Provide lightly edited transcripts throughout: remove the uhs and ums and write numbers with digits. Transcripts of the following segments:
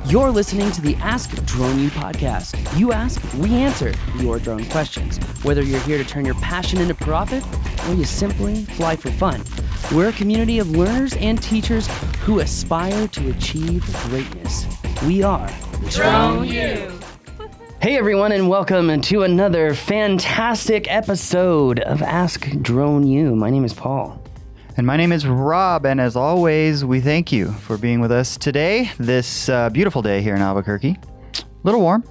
You're listening to the Ask Drone U podcast. You ask, we answer your drone questions. Whether you're here to turn your passion into profit or you simply fly for fun, we're a community of learners and teachers who aspire to achieve greatness. We are Drone U. Hey everyone, and welcome to another fantastic episode of Ask Drone U. My name is Paul. And my name is Rob, and as always, we thank you for being with us today, this beautiful day here in Albuquerque. A little warm,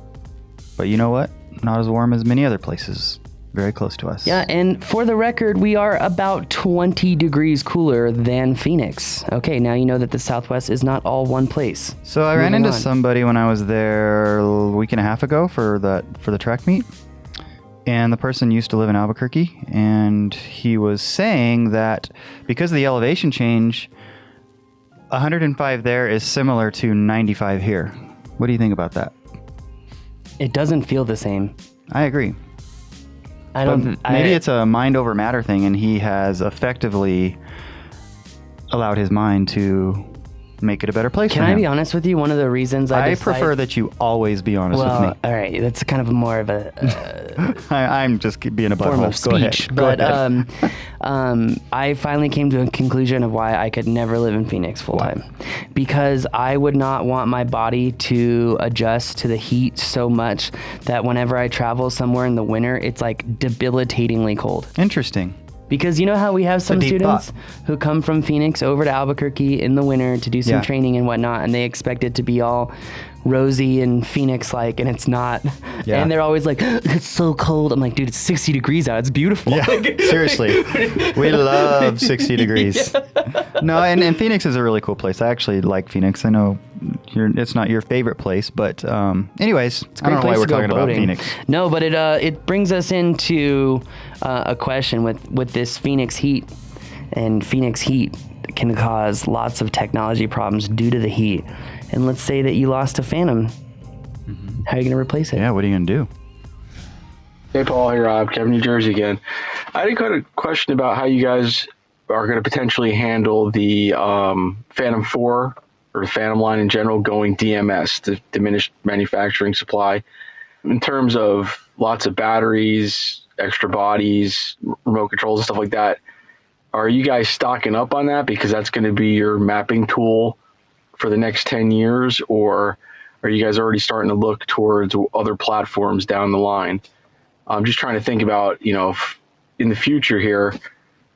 but you know what? Not as warm as many other places very close to us. Yeah, and for the record, we are about 20 degrees cooler than Phoenix. Okay, now you know that the Southwest is not all one place. So I ran into somebody when I was there a week and a half ago for the track meet. And the person used to live in Albuquerque, and he was saying that because of the elevation change, 105 there is similar to 95 here. What do you think about that? It doesn't feel the same. I agree. Maybe it's a mind over matter thing, and he has effectively allowed his mind to make it a better place for him. Can I be honest with you? One of the reasons I prefer that you always be honest with me. All right, that's kind of more of a I'm just being a form butthole. of speech. But I finally came to a conclusion of why I could never live in Phoenix full time, because I would not want my body to adjust to the heat so much that whenever I travel somewhere in the winter, it's like debilitatingly cold. Interesting. Because you know how we have some students who come from Phoenix over to Albuquerque in the winter to do some training and whatnot, and they expect it to be all rosy and Phoenix-like, and it's not. Yeah. And they're always like, it's so cold. I'm like, dude, it's 60 degrees out. It's beautiful. Yeah, seriously. We love 60 degrees. Yeah. No, and Phoenix is a really cool place. I actually like Phoenix. I know it's not your favorite place, but anyways, I don't know why we're talking about Phoenix. No, but it brings us into a question with this Phoenix heat. And Phoenix heat can cause lots of technology problems due to the heat. And let's say that you lost a Phantom. Mm-hmm. How are you going to replace it? Yeah, what are you going to do? Hey, Paul. Hey, Rob. Kevin, New Jersey again. I had a question about how you guys are going to potentially handle the Phantom 4 or the Phantom line in general going DMS, the diminished manufacturing supply, in terms of lots of batteries, extra bodies, remote controls, and stuff like that. Are you guys stocking up on that because that's going to be your mapping tool for the next 10 years, or are you guys already starting to look towards other platforms down the line? I'm just trying to think about, in the future here,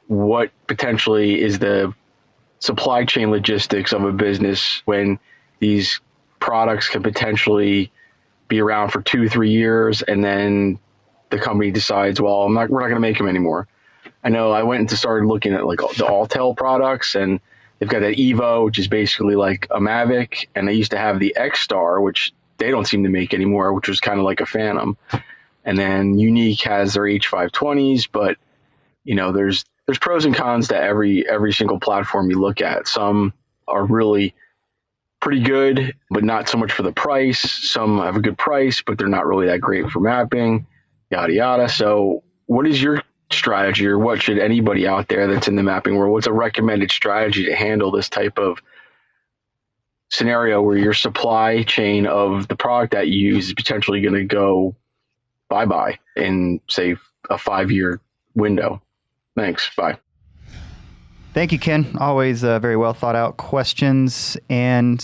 what potentially is the supply chain logistics of a business when these products can potentially be around for 2-3 years, and then the company decides, well, we're not going to make them anymore. I know I went and started looking at like the Autel products, and they've got that Evo, which is basically like a Mavic, and they used to have the X-Star, which they don't seem to make anymore, which was kind of like a Phantom. And then Unique has their H520s, but there's pros and cons to every single platform you look at. Some are really pretty good, but not so much for the price. Some have a good price, but they're not really that great for mapping, yada yada. So what is your strategy, or what should anybody out there that's in the mapping world, what's a recommended strategy to handle this type of scenario where your supply chain of the product that you use is potentially going to go bye-bye in, say, a 5-year window? Thanks. Bye. Thank you, Ken. Always very well thought out questions. And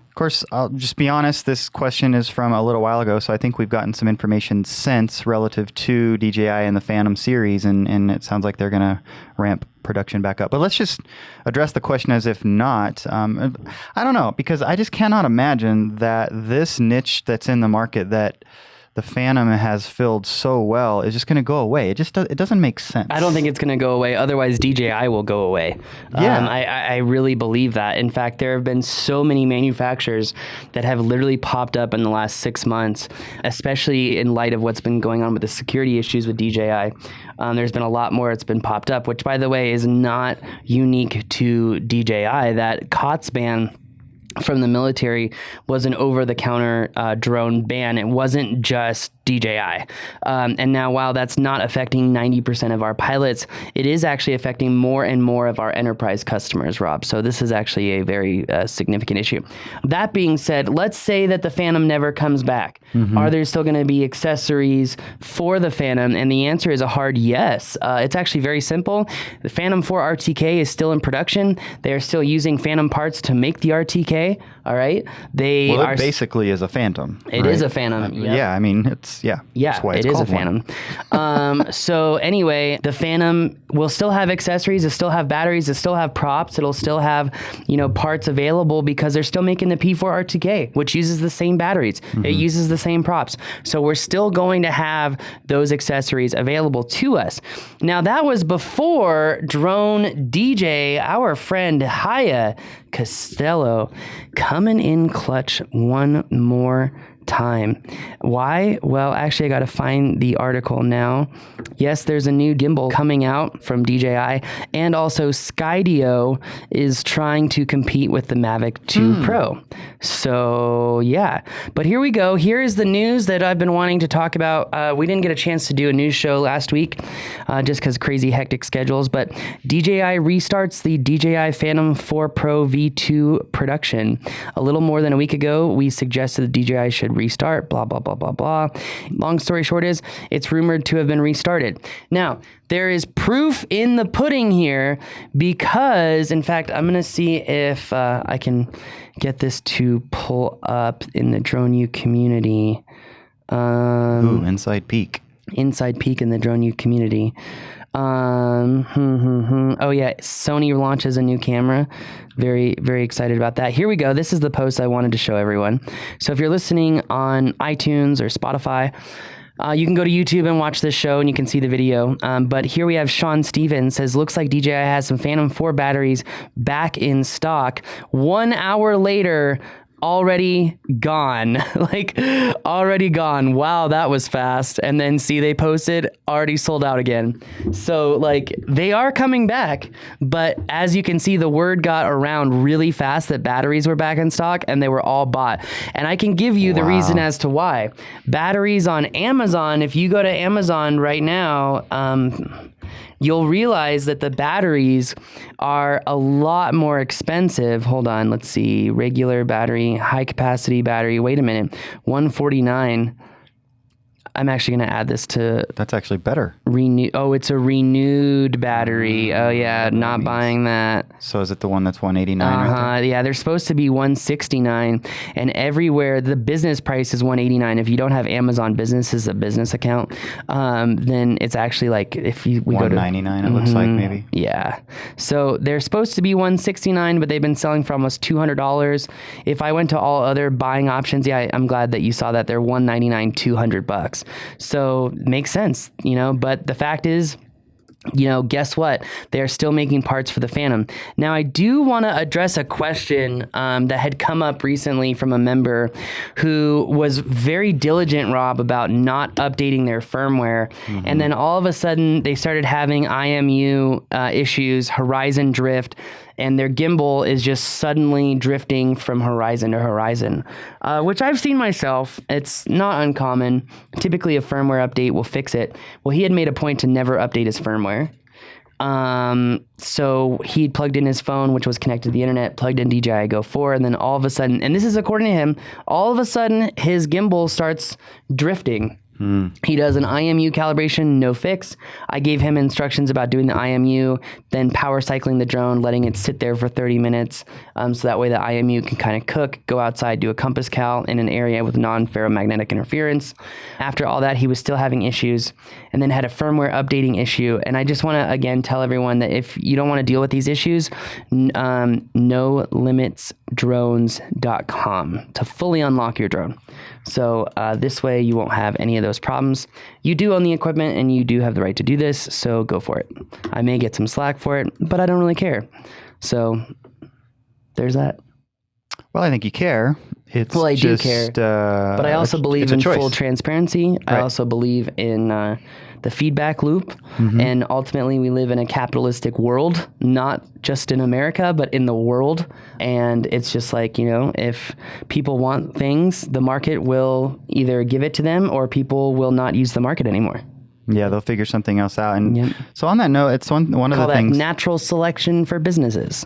of course, I'll just be honest, this question is from a little while ago, so I think we've gotten some information since relative to DJI and the Phantom series, and it sounds like they're going to ramp production back up. But let's just address the question as if not. I don't know, because I just cannot imagine that this niche that's in the market that the Phantom has filled so well is just going to go away. It doesn't make sense. I don't think it's going to go away. Otherwise, DJI will go away. Yeah. I really believe that. In fact, there have been so many manufacturers that have literally popped up in the last 6 months, especially in light of what's been going on with the security issues with DJI. There's been a lot more that's been popped up, which, by the way, is not unique to DJI. That COTS ban from the military was an over-the-counter drone ban. It wasn't just DJI. And now, while that's not affecting 90% of our pilots, it is actually affecting more and more of our enterprise customers, Rob. So this is actually a very significant issue. That being said, let's say that the Phantom never comes back. Are there still going to be accessories for the Phantom? And the answer is a hard yes. It's actually very simple. The Phantom 4 RTK is still in production. They are still using Phantom parts to make the RTK. All right. It basically is a Phantom. It is a Phantom. Yeah, I mean, that's why it's it is a called Phantom. So anyway, the Phantom will still have accessories, it still have batteries, it still have props, it'll still have, parts available because they're still making the P4 RTK, which uses the same batteries. It uses the same props. So we're still going to have those accessories available to us. Now, that was before Drone DJ, our friend Haya Costello, coming in clutch one more time. Why? Well, actually, I got to find the article now. Yes, there's a new gimbal coming out from DJI, and also Skydio is trying to compete with the Mavic 2 Pro. So yeah, but here we go. Here is the news that I've been wanting to talk about. We didn't get a chance to do a news show last week just because crazy hectic schedules, but DJI restarts the DJI Phantom 4 Pro V2 production. A little more than a week ago, we suggested that DJI should restart, blah, blah, blah, blah, blah. Long story short is, it's rumored to have been restarted. Now, there is proof in the pudding here because, in fact, I'm going to see if I can get this to pull up in the DroneU community. Inside peek. Inside peek in the DroneU community. Oh yeah, Sony launches a new camera. Very, very excited about that. Here we go. This is the post I wanted to show everyone. So if you're listening on iTunes or Spotify, you can go to YouTube and watch this show and you can see the video. But here we have Sean Stevens says, looks like DJI has some Phantom 4 batteries back in stock. 1 hour later, already gone. Already gone. Wow, that was fast. And then see, they posted already sold out again. So they are coming back, but as you can see, the word got around really fast that batteries were back in stock and they were all bought. And I can give you the reason as to why. Batteries on Amazon, if you go to Amazon right now, you'll realize that the batteries are a lot more expensive. Hold on, let's see. Regular battery, high capacity battery. Wait a minute. $149. I'm actually going to add this to... That's actually better. It's a renewed battery. Oh, yeah, not buying that. So is it the one that's $189 right there? Yeah, they're supposed to be $169, and everywhere the business price is $189. If you don't have Amazon Business as a business account, then it's actually if we go to $199, it looks like maybe. Yeah. So they're supposed to be $169, but they've been selling for almost $200. If I went to all other buying options, yeah, I'm glad that you saw that they're $199, $200. So makes sense, but the fact is, guess what? They're still making parts for the Phantom. Now, I do want to address a question that had come up recently from a member who was very diligent, Rob, about not updating their firmware. And then all of a sudden, they started having IMU issues, horizon drift, and their gimbal is just suddenly drifting from horizon to horizon, which I've seen myself. It's not uncommon. Typically, a firmware update will fix it. Well, he had made a point to never update his firmware. So he plugged in his phone, which was connected to the internet, plugged in DJI Go 4, and then all of a sudden, and this is according to him, all of a sudden his gimbal starts drifting. He does an IMU calibration, no fix. I gave him instructions about doing the IMU, then power cycling the drone, letting it sit there for 30 minutes. So that way the IMU can kind of cook, go outside, do a compass cal in an area with non-ferromagnetic interference. After all that, he was still having issues and then had a firmware updating issue. And I just want to, again, tell everyone that if you don't want to deal with these issues, nolimitsdrones.com to fully unlock your drone. So this way you won't have any of those problems. You do own the equipment and you do have the right to do this, so go for it. I may get some slack for it, but I don't really care. So there's that. Well, I think you care. I do care. But I also believe in full transparency. Right. I also believe in the feedback loop. And ultimately, we live in a capitalistic world, not just in America, but in the world. And it's just like, if people want things, the market will either give it to them or people will not use the market anymore. Yeah, they'll figure something else out. And so on that note, it's one of the things. Natural selection for businesses.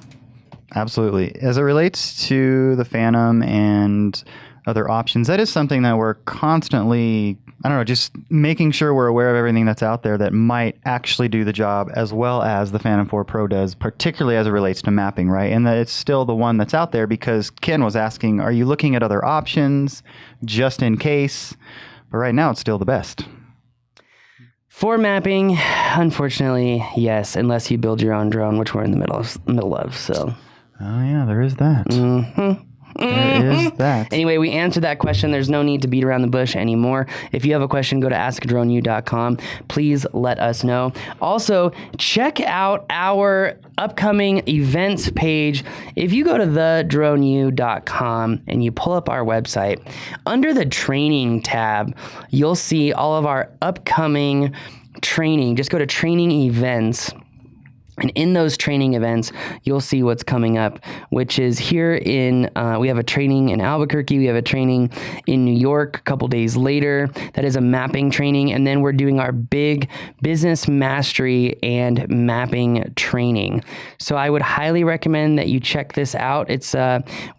Absolutely. As it relates to the Phantom and other options, that is something that we're constantly, just making sure we're aware of everything that's out there that might actually do the job as well as the Phantom 4 Pro does, particularly as it relates to mapping, right? And that it's still the one that's out there because Ken was asking, are you looking at other options just in case? But right now, it's still the best. For mapping, unfortunately, yes, unless you build your own drone, which we're in the middle of. So. Oh yeah, there is that. There is that. Anyway, we answered that question. There's no need to beat around the bush anymore. If you have a question, go to askdroneu.com. Please let us know. Also, check out our upcoming events page. If you go to thedroneu.com and you pull up our website, under the training tab, you'll see all of our upcoming training. Just go to training events. And in those training events, you'll see what's coming up, which is here we have a training in Albuquerque. We have a training in New York a couple days later. That is a mapping training. And then we're doing our big business mastery and mapping training. So I would highly recommend that you check this out.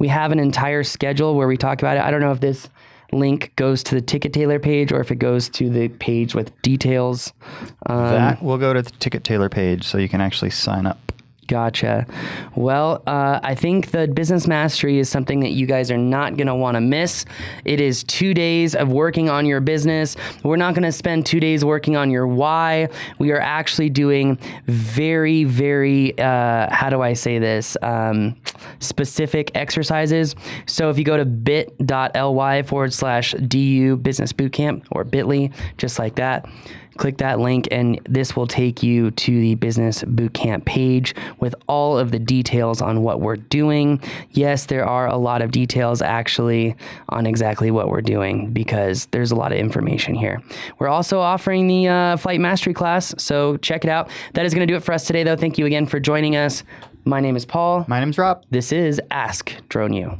We have an entire schedule where we talk about it. I don't know if this link goes to the Ticket Tailor page or if it goes to the page with details. That will go to the Ticket Tailor page so you can actually sign up. Gotcha. Well, I think the business mastery is something that you guys are not going to want to miss. It is 2 days of working on your business. We're not going to spend 2 days working on your why. We are actually doing very, very, how do I say this? Specific exercises. So if you go to bit.ly/DU Business Bootcamp or bit.ly, just like that, click that link and this will take you to the Business Bootcamp page with all of the details on what we're doing. Yes, there are a lot of details actually on exactly what we're doing because there's a lot of information here. We're also offering the Flight Mastery class, so check it out. That is going to do it for us today, though. Thank you again for joining us. My name is Paul. My name's Rob. This is Ask Drone U.